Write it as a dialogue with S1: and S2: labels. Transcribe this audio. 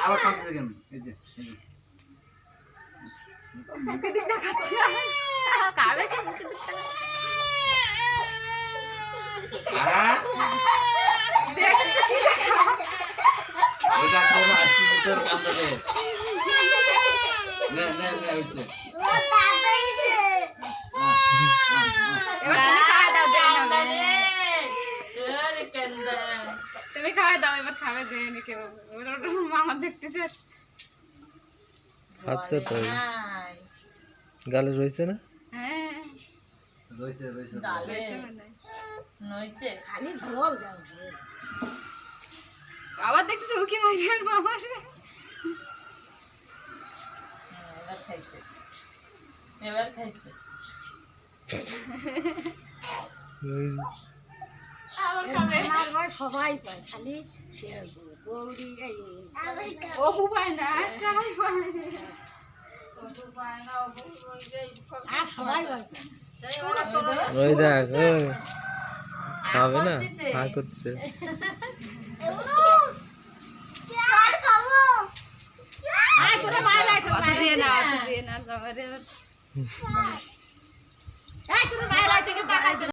S1: আবার কাঁদছে কেন? এই যে
S2: মুখে দিক দেখাচ্ছে কাবে কে মুখে দিক দেখছে কি দেখা
S1: ওটা করো আজকে তোর কান্দা দে নে নে নে হইছে
S2: এবার তুমি খাওয়া দাও এবার খাবে দে নি কেউ মামা দেখতেছে
S3: আচ্ছা তো গালে রয়েছে না
S2: হ্যাঁ
S1: রইছে রইছে
S4: নইছে খালি ঝোল দাও
S2: আবার দেখতেছে উকি মাইজার মামার
S4: এবার খাইছে আবার খাবে
S5: আমার ভাই সবাই পায় খালি সে গৌরী এই
S2: অপু পায় না সবাই পায়
S5: আর সবাই পায়
S3: ওই দেখ ওই খাবে না হা করছে
S2: অত দিয়ে না সবাই